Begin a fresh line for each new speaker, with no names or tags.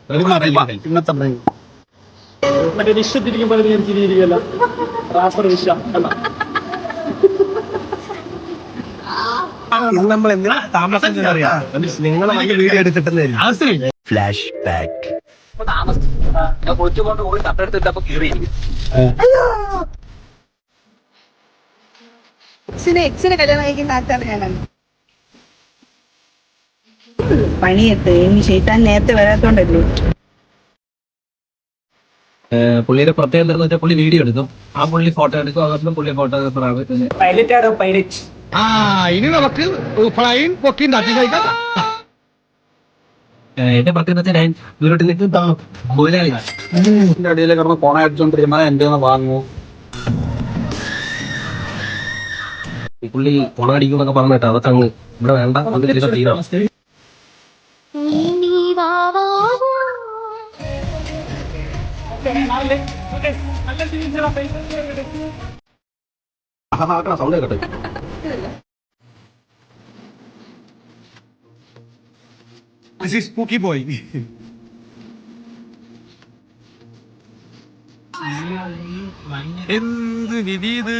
ഇന്നത്തെ
മറ്റേ വിശ്വത്തിരിക്കുമ്പോൾ ഞാൻ തിരിയിരിക്കല്ല റാപ്പർ വിശ്വ അല്ല
ഇന്ന് നമ്മൾ എന്തിനാ താമസം അറിയാം നിങ്ങളെ വന്ന് വീഡിയോ എടുത്തിട്ടുണ്ടായിരുന്നു ഫ്ലാഷ് ബാക്ക്
ഞാൻ കൊച്ചുകൊണ്ട് പോയി തട്ടെടുത്തിട്ടപ്പോ കീറിയിരിക്കും
എക്സിനെ കല്യാണം കഴിക്കുന്ന ആൾക്കാണ് ഞാനാണ് പണിയെത്ത് ഇനി ചെയ്താൻ നേരത്തെ വരാത്തോണ്ടല്ലോ
പുള്ളിയുടെ പ്രത്യേകത എന്താണെന്ന് വെച്ചാൽ പുള്ളി വീഡിയോ എടുക്കും ആ പുള്ളി ഫോട്ടോ എടുക്കും അതൊന്നും പുള്ളി ഫോട്ടോഗ്രാഫറാണ്
പൈലറ്റ് ആണോ പൈലറ്റ്
ഇനി നമുക്ക് ഫ്ലൈൻ പൊക്കി നട്ടി കഴിക്കാം എന്റെ പ്രത്യേകത ഞാൻ ദൂരോട്ട് നിൽക്കും മുതലാളിന്റെ അടിയിൽ കിടന്ന് ഫോൺ അടിച്ചോണ്ടിരിക്കുമ്പോ എന്റെ വാങ്ങൂ ഈ പുള്ളി ഫോൺ അടിക്കുമെന്നൊക്കെ പറഞ്ഞിട്ട് അതൊക്കെ അങ്ങ് ഇവിടെ വേണ്ട അത് തിരിച്ചു തീരാം സൗണ്ട് കേട്ടെ സ്പൂക്കി ബോയ് എന്ത് വിധി ഇത്